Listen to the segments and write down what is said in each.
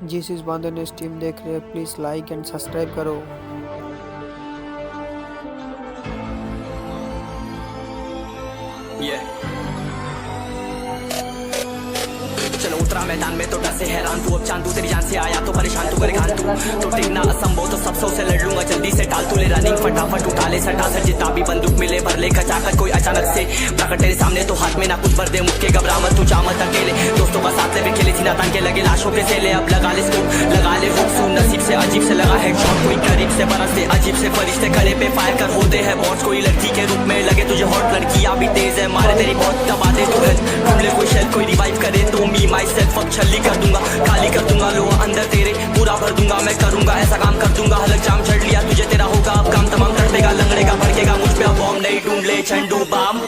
जिस इस बांधो न्यूज़ टीम देख रहे हैं, प्लीज़ लाइक एंड सब्सक्राइब करो। चलो उतरा मैदान में तो डर से हैरान तू, अब चांदू तेरी जान से आया तो परेशान तू, करेगा तू तो टिकना असंभव, तो सब सौ से लड़ लूंगा जल्दी से, टाल तू ले रनिंग फटाफट उठा ले सटा सर, जितना भी बंदूक मिले भर ले खचाकर, कोई अचानक से प्रकट तेरे सामने तो हाथ में ना कुछ भर दे, मुक्के घबरा मत तू जा मत अकेले, दोस्तों का साथ ले खेले थी ना तान के लगे लाशों के सेले, अब लगा ले स्कोप लगा ले हुक, सुन नसीब से अजीब से लगा हेडशॉट, कोई करीब से बरसते अजीब से फरिश्ते खड़े पे फायर कर होते हैं बॉस, कोई लड़की के रूप में लगे तुझे हॉट, लड़कियां भी तेज है मारे तेरी बहुत दबा दे तू, ढूंढ ले कोई शेल कोई रिवाइव करे तो मी माई सेल्फ अब छल्ली कर दूंगा, खाली कर दूंगा लोहा अंदर तेरे पूरा भर दूंगा, मैं करूंगा ऐसा काम कर दूंगा, हलक जाम चढ़ लिया तुझे तेरा होगा अब काम तमाम, तड़पेगा लंगड़ेगा भड़केगा मुझ पे अब बॉम्ब नहीं, ढूंढ ले झंडू balm.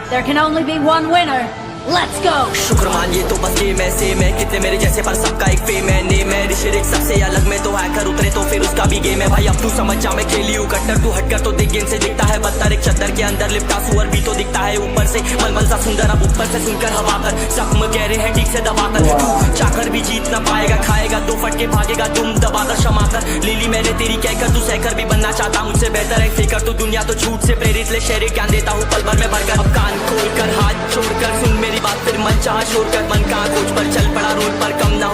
There can only be one winner. Let's go! शुक्र मान ये तो बस गेम ऐसे में कितने मेरे जैसे पर सबका एक फेम है, नेम है ऋषिरिक सबसे अलग में तो हैकर उतरे तो फिर उसका भी गेम है भाई, अब तू समझ जा मैं खेली हूँ कट्टर, तू हटकर तो देख गेम से दिखता है बदतर, एक चद्दर के अंदर लिपटा सुअर भी तो दिखता है ऊपर से मलमल सा सुंदर, अब ऊपर से सुनकर हवा कर जख्म गहरे हैं ठीक से दबाकर, तू चाकर भी जीत ना पाएगा, खाएगा दो फटके भागेगा तुम दबाकर क्षमाकर, लीली मैंने तेरी कहकर तू सहकर भी बनना चाहता मुझसे बेहतर है फेकर, तू दुनिया तो झूठ से प्रेरित ले शहरी ज्ञान देता हूँ पल भर में भरकर, अब कान खोलकर हाथ छोड़कर सुन मेरी बात, फिर मन चाह छोड़ कर मन का कोच पर चल पड़ा रोड पर, कम ना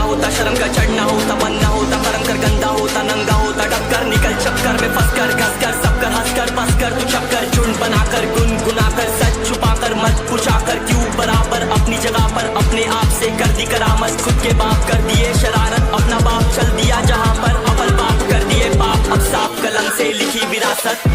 होता शर्म का चढ़ना होता, मन ना होता कर्म कर गंदा होता, नंगा होता डबकर निकल चक्कर में फंस कर घस कर सब कर हंस कर बस कर तू चक्कर झुंड बनाकर गुनगुनाकर सच छुपाकर मत पूछाकर क्यों बराबर अपनी जगह पर अपने आप से कर दी करामत, खुद के बाप कर दिए शरारत, अपना बाप चल दिया जहाँ पर अवल बाप कर दिए बाप, अब साफ कलम से लिखी विरासत।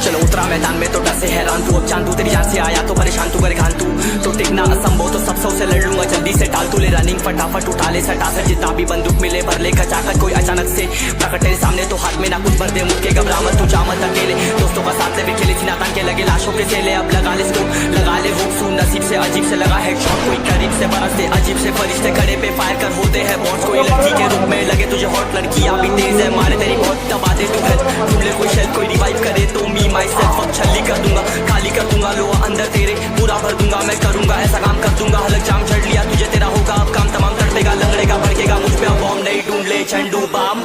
चलो उतरा मैदान में तो डर से हैरान तू, अब चांदू तेरी जान से आया तो परेशान तू, करेगा तू तो टिकना असंभव, तो सब सौ से लड़ लूंगा जल्दी से, टाल तू ले रनिंग फटाफट उठा ले सटा सर, जितना भी बंदूक मिले भर ले खचाकर, कोई अचानक से प्रकट तेरे सामने तो हाथ में ना कुछ भर दे, मुक्के घबरा मत तू जा मत अकेले, दोस्तों का साथ ले खेले थी ना तान के लगे लाशों के सेले, अब लगा ले स्कोप लगा ले हुक, सुन नसीब से अजीब से लगा हेडशॉट, कोई करीब से बरसते अजीब से फरिश्ते खड़े पे फायर कर होते हैं बॉस, कोई लड़की के रूप में लगे तुझे हॉट, लड़कियां भी तेज है मारे तेरी बहुत दबा दे तू, ढूंढ ले कोई शेल कोई रिवाइव करे तो मी माई सेल्फ अब छल्ली कर दूंगा, खाली कर दूंगा लोहा अंदर तेरे पूरा भर दूंगा, मैं करूंगा ऐसा काम कर दूंगा, हलक जाम चढ़ लिया तुझे तेरा होगा अब काम तमाम, तड़पेगा लंगड़ेगा भड़केगा मुझ पे अब बॉम्ब नहीं, ढूंढ ले झंडू balm.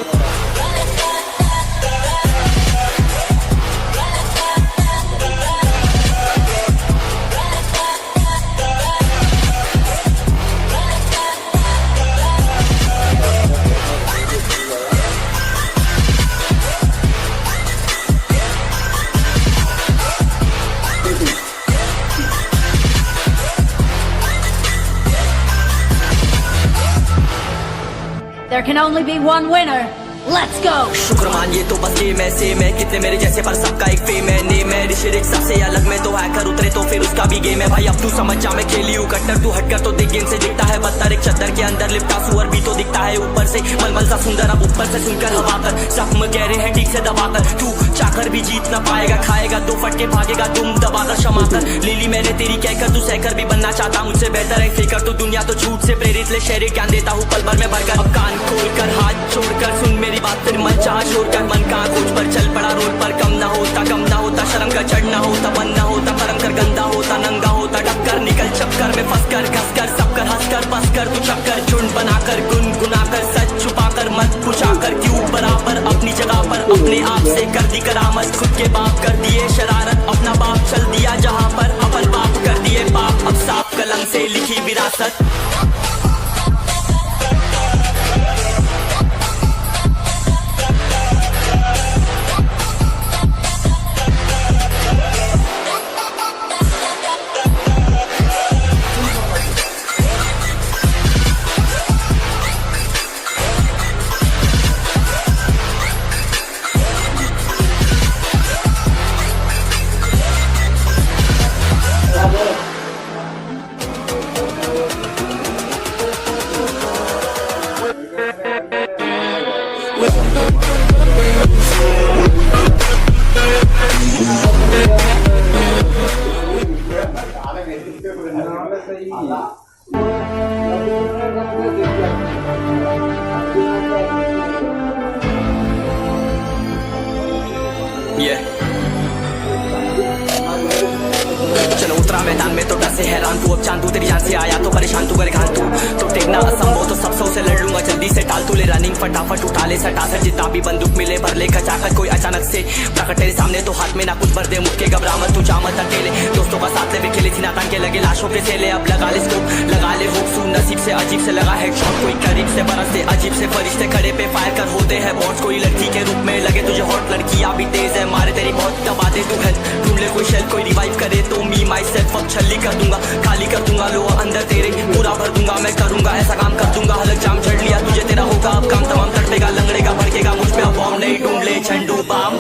There can only be one winner. Let's go! शुक्र मान ये तो बस गेम ऐसे में कितने मेरे जैसे पर सबका एक फेम है, नेम है ऋषिरिक सबसे अलग में तो हैकर उतरे तो फिर उसका भी गेम है भाई, अब तू समझ जा मैं खेली हूँ कट्टर, तू हटकर तो देख गेम से दिखता है बदतर, एक चद्दर के अंदर लिपटा सुअर भी तो दिखता है ऊपर से मलमल सा सुंदर, अब ऊपर से सुनकर हवा कर जख्म गहरे हैं ठीक से दबाकर, तू चाकर भी जीत ना पाएगा, खाएगा दो फटके भागेगा तुम दबाकर क्षमाकर, लीली मैंने तेरी कहकर तू सहकर भी बनना चाहता मुझसे बेहतर है फेकर, तो दुनिया तो झूठ से प्रेरित ले शहरी ज्ञान देता हूँ पल भर में भरकर, अब कान खोलकर हाथ छोड़कर सुन मेरी बात, फिर मन चाह छोड़कर मन का कोच पर चल पड़ा रोड पर, कम ना होता शर्म का चढ़ना होता, मन ना होता कर्म कर गंदा के बाप कर दिए शरारत, अपना बाप चल दिया जहां पर, अपन बाप कर दिए पाप, अब साफ कलम से लिखी विरासत। चलो उतरा मैदान में तो डर से हैरान तू, अब चांदू तेरी जान से आया तो परेशान तू कर घान तू टेकना असंभव तो सब सौ से लड़ लूंगा जल्दी से टाल तू ले रनिंग फटाफट उठा ले सटासट जितना भी बंदूक मिले भर ले खचाखट कोई अचानक से प्रकट तेरे सामने तो हाथ में ना कुछ भर दे मुक्के घबरा मत तू जा मत अकेले दोस्तों का साथ ले खेले थी नातान के लगे लाशों के सेले अब लगा ले स्कोप लगा ले होप सू नसीब से अजीब से लगा है शॉट कोई करीब से बरसते अजीब से फरिश्ते खड़े पे फायर कर होते हैं बॉट्स कोई लड़की के रूप में लगे तुझे हॉट लड़कियां भी तेज है मारे तेरी बहुत दबा दे तू हेल्थ ढूंढ ले कोई शेल कोई रिवाइव करे तो मी माई सेल्फ अब छल्ली कर दूंगा खाली कर दूंगा लो अंदर तेरे पूरा भर दूंगा मैं करूंगा ऐसा काम कर दूंगा हलक जाम चढ़ लिया तुझे तेरा होगा अब काम तमाम तड़पेगा लंगड़ेगा भड़केगा मुझ पे अब बॉम्ब नहीं ढूंढ ले झंडू balm.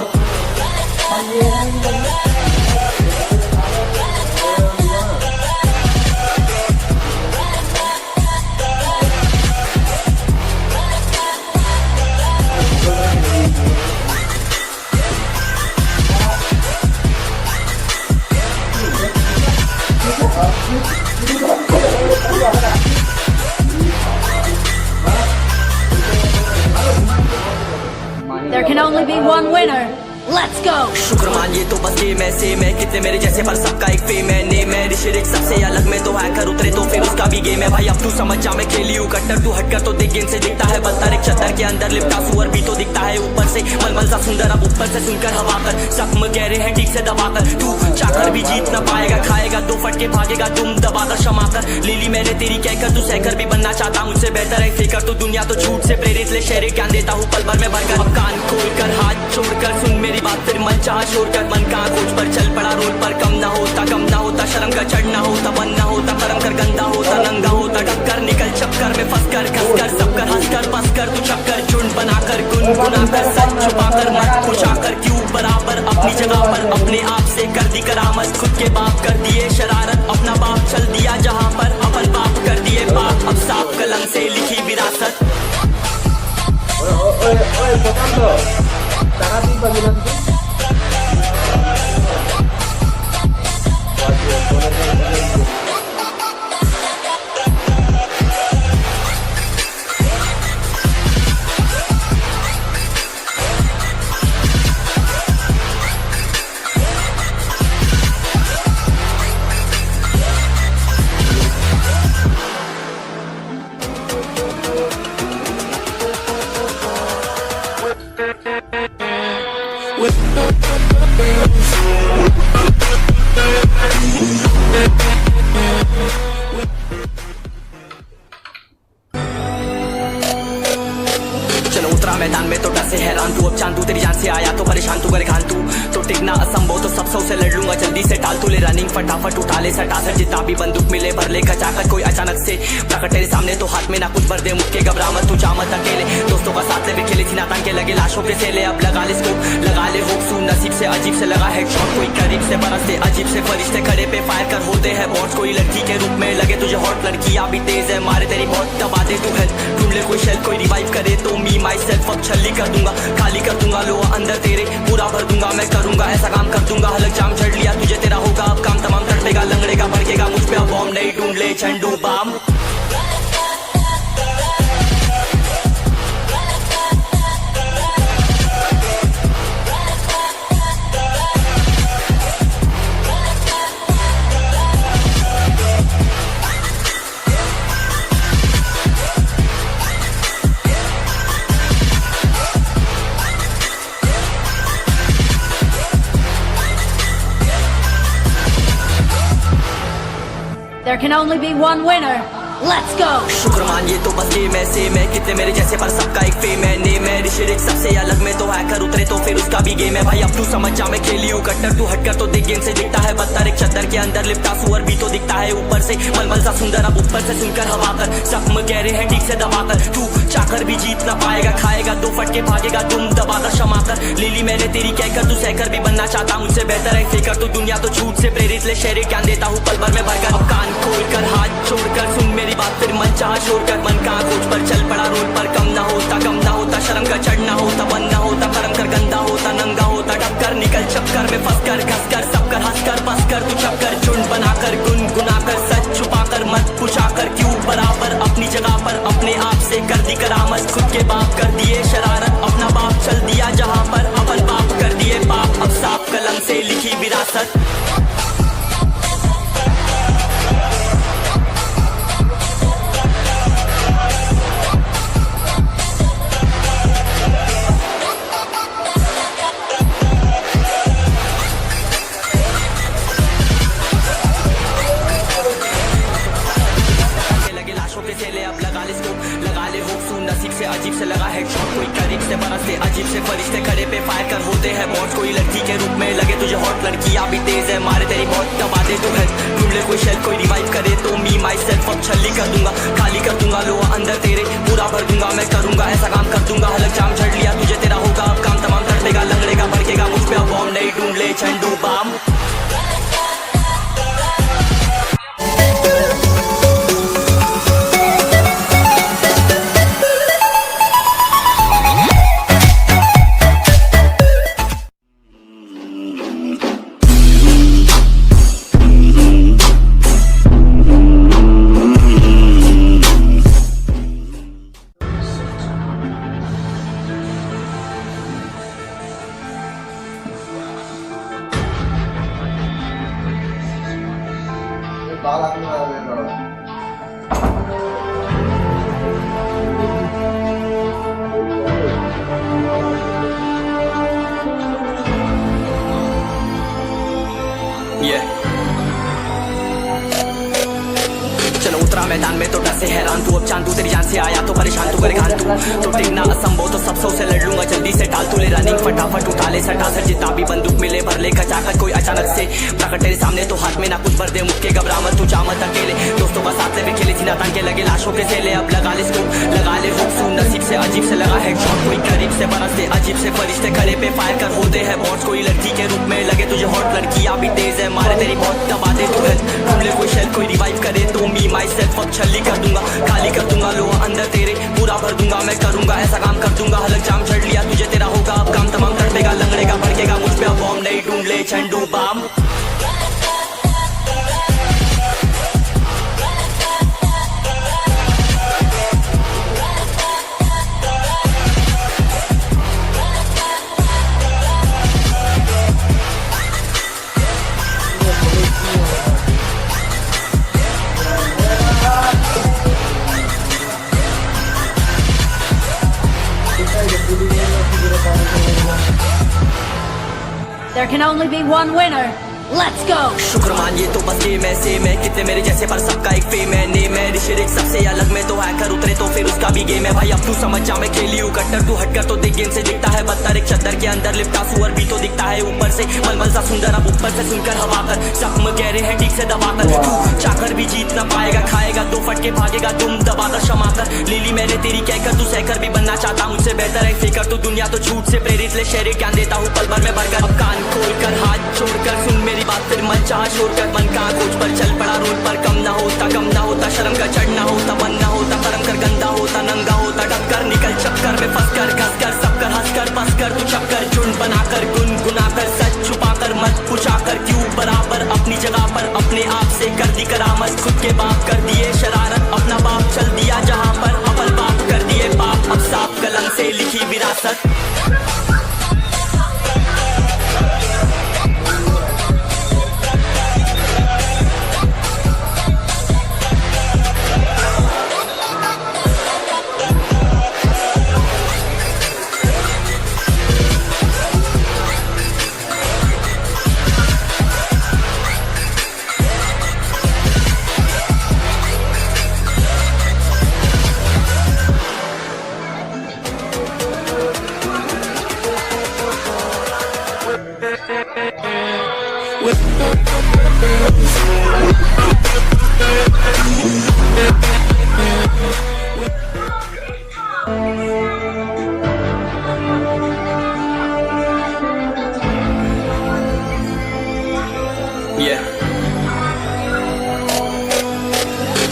There can only be one winner. Let's go. शुक्र मानिए तो बस ये मैं से मैं कितने मेरे जैसे पर सबका एक फेम है ने मैं ऋषिरिक सबसे अलग में तो हैकर उतरे तो फिर उसका भी गेम है भाई अब तू समझ जा मैं खेली हूँ कट्टर तू हटकर तो देख गेम से दिखता है बदतर एक चद्दर के अंदर लिपटा सुअर भी तो दिखता है ऊपर से मलमल सा सुंदर अब ऊपर से सुनकर हवा कर जख्म गहरे हैं ठीक से दबाकर तू चाकर भी जीत न पाएगा खाएगा दो फटके भागेगा तुम दबाकर क्षमा कर लीली मैंने तेरी कहकर तू सहकर भी बनना चाहता मुझसे बेहतर है फेकर तो दुनिया तो झूठ से प्रेरित ले शेरे ज्ञान देता हूँ पल भर में भरकर अब कान खोलकर हाथ छोड़कर सुन मेरी बात फिर मन चाह छोड़ कर मन कहाँ खोज पर चल पड़ा रोड पर कम ना होता शर्म का चढ़ना होता बन ना होता कर्म कर गंदा होता नंगा होता टक्कर निकल चक्कर में फंस कर घस कर सब कर हंस कर बस कर तू चक्कर झुंड बनाकर गुनगुनाकर सच छुपाकर मत खुशाकर क्यों बराबर अपनी जगह पर अपने आप से कर दी करामत खुद के बाप कर दिए शरारत अपना बाप चल दिया जहाँ पर अपन बाप कर दिए बाप अब साफ कलम से लिखी विरासत। चलो उतरा मैदान में तो डर से हैरान तू अब चांदू तेरी जान से आया तो परेशान तू कर घान तू टिकना असंभव तो सब सौ से लड़ लूंगा जल्दी से टाल तू ले रनिंग फटाफट उठा ले सटासट जितना भी बंदूक मिले भर ले खचाखट कोई अचानक से प्रकट तेरे सामने तो हाथ में ना कुछ भर दे मुक्के घबरा मत तू जा मत अकेले दोस्तों का साथ ले खेले थी नातान के लगे लाशों के सेले अब लगा ले स्कोप लगा ले होप सू नसीब से अजीब से लगा है शॉट कोई करीब से बरसते अजीब से फरिश्ते खड़े पे फायर कर होते हैं बॉट्स कोई लड़की के रूप में लगे तुझे हॉट लड़कियां भी तेज है मारे तेरी बहुत दबा दे तू हेल्थ ढूंढ ले कोई शेल कोई रिवाइव करे तो मी माई सेल्फ अब छल्ली कर दूंगा खाली कर दूंगा लो अंदर तेरे पूरा भर दूंगा मैं करूंगा ऐसा काम कर दूंगा हलक जाम चढ़ लिया तुझे तेरा होगा अब काम तमाम तड़पेगा लंगड़ेगा भड़केगा मुझ पे अब बॉम्ब नहीं ढूंढ ले झंडू balm. There can only be one winner. Let's go! शुक्र मानिए तो बस गेम ऐसे मैं कितने मेरे जैसे पर सबका एक फेम है नेम है ऋषिरिक सबसे अलग में तो हैकर उतरे तो फिर उसका भी गेम है भाई अब तू समझ जा मैं खेली हूँ कट्टर तू हटकर तो देख गेम से दिखता है बदतर एक चद्दर के अंदर लिपटा सुअर भी तो दिखता है ऊपर से मलमल सा सुंदर अब ऊपर से सुनकर हवा कर जख्म गहरे हैं ठीक से दबाकर तू चाकर भी जीत ना पाएगा खाएगा दो फटके भागेगा तुम दबाकर क्षमा कर लीली मैंने तेरी कहकर तू सहकर भी बनना चाहता मुझसे बेहतर है फेकर तू दुनिया तो झूठ से प्रेरित ले शेरे ज्ञान देता हूँ पल भर में भरकर अब कान खोलकर हाथ छोड़कर सुन मेरी बात फिर मन चाह छोड़ कर मन का खोज पर चल पड़ा रोड पर कम ना होता शर्म का चढ़ना होता बंद ना होता कर्म कर गंदा होता नंगा होता डबकर निकल चक्कर में फंस कर घस कर सब कर हंस कर बस कर तू चक्कर झुंड बनाकर गुनगुनाकर सच छुपाकर मत पूछाकर क्यों बराबर अपनी जगह पर अपने आप से कर दी करामत खुद के बाप कर दिए शरारत अपना बाप चल दिया जहां पर अपन बाप कर दिए बाप अब साफ कलम से लिखी विरासत अजीब से लगा हेडशॉट कोई करीब से बरसते अजीब से फरिश्ते खड़े पे फायर कर होते हैं बॉट कोई लड़की के रूप में लगे तुझे हॉट लड़कियां भी तेज है मारे तेरी बहुत दबा दे तू घर ढूंढ ले कोई शेल कोई रिवाइव करे तो मी माई सेल्फ अब छल्ली कर दूंगा खाली कर दूंगा लोहा अंदर तेरे पूरा भर दूंगा मैं करूंगा ऐसा काम कर दूंगा हलक जाम झड़ लिया तुझे तेरा होगा अब काम तमाम तड़पेगा लंगड़ेगा भड़केगा मुझ पे अब बॉम्ब नहीं ढूंढ ले झंडू बाम चलो उतरा मैदान में तो डर से हैरान तू अब चांदू तेरी जान से आया तो परेशान तू करेगा तू तो टिकना असंभव तो सब से लड़ लूंगा जल्दी से टाल तू ले रनिंग फटाफट उठा ले सटा सर जितना भी बंदूक मिले भर ले खचाकर कोई अचानक से प्रकट तेरे सामने तो हाथ में ना कुछ भर दे मुक्के घबरा मत तू जा मत अकेले दोस्तों का साथ ले खेले सीना तान के लगे लाशों के सेले अब लगा ले स्कोप लगा ले हुक सुन नसीब से अजीब से लगा हेडशॉट कोई करीब से बरसते अजीब से फरिश्ते खड़े पे फायर कर होते हैं बॉट्स कोई लड़की के रूप में लगे तुझे हॉट लड़कियां भी तेज है मारे तेरी बहुत दबा दे तू घर ढूंढ ले कोई शेल कोई रिवाइव करे तो मी माई सेल्फ अब छल्ली कर दूंगा खाली कर दूंगा लोहा अंदर तेरे पूरा भर दूंगा मैं करूंगा ऐसा काम कर दूंगा हलक जाम झड़ लिया तुझे तेरा होगा अब काम तमाम तड़पेगा लंगड़ेगा भड़केगा मुझ पे अब बॉम्ब नहीं ढूंढ ले झंडू balm There can only be one winner. Let's go! शुक्र मानिए तो बस गेम ऐसे मैं कितने मेरे जैसे पर सबका एक फेम है नेम है ऋषिरिक सबसे अलग में तो हैकर उतरे तो फिर उसका भी गेम है भाई अब तू समझ जा मैं खेली हूँ कट्टर तू हटकर तो देख गेम से दिखता है बदतर एक चद्दर के अंदर लिपटा सुअर भी तो दिखता है ऊपर से मलमल सा सुंदर अब ऊपर से सुनकर हवा कर जख्म गहरे हैं ठीक से दबाकर तू चाकर भी जीत ना पाएगा खाएगा दो फटके भागेगा तुम दबाकर क्षमा कर लीली मैंने तेरी कहकर तू सहकर भी बनना चाहता मुझसे बेहतर है फेकर तू दुनिया तो झूठ से प्रेरित ले शेरे ज्ञान देता हूँ पल भर में भरकर अब कान खोलकर हाथ छोड़कर सुन मेरी बात फिर मन चाह छोड़कर मन का खोज पर चल पड़ा रोड पर कम ना होता शर्म का चढ़ना होता बंद ना होता कर्म कर गंदा होता नंगा होता डबकर निकल चक्कर में फंस कर घस कर सब कर हंस कर बस कर तू चक्कर झुंड बनाकर गुनगुनाकर सच छुपाकर मत पूछाकर क्यों बराबर अपनी जगह पर अपने आप से कर दी करामत खुद के बाप कर दिए शरारत अपना बाप चल दिया जहां पर अपन बाप कर दिए बाप अब साफ कलम से लिखी विरासत Yeah.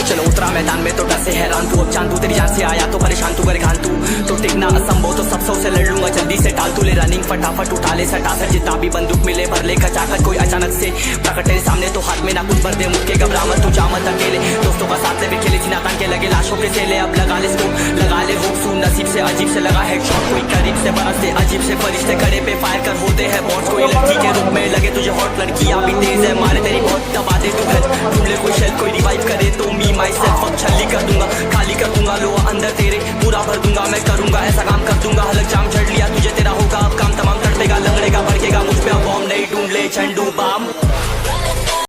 चलो उतरा मैदान में तो डर से हैरान तू, अब जान तू तेरी जान से आया तो परेशान तू कर घान तू, तो टिकना असंभव तो सब सौ से लड़ लूंगा जल्दी से टाल तू ले रनिंग फटाफट उठा ले सटा सर जितना भी बंदूक मिले भर ले खचाकर कोई अचानक से प्रकट तेरे सामने तो हाथ में ना कुछ भर दे मुझके घबरा मत तू जा मत अकेले, दोस्तों का साथ ले भी खेले थी नातान के लगे लाशों के सेले, अब लगा ले स्कोप लगा ले हुक सू नसीब से अजीब से लगा हेडशॉट कोई करीब से बरसते अजीब से फरिश्ते खड़े पे फायर कर होते हैं बॉट, कोई लड़की के रूप में लगे तुझे हॉट लड़कियां भी तेज है मारे तेरी बहुत दबा दे तू घर ढूंढ ले कोई शेल कोई रिवाइव करे तो मी माई सेल्फ अब छली कर दूंगा खाली कर दूंगा लो अंदर तेरे पूरा भर दूंगा मैं करूंगा ऐसा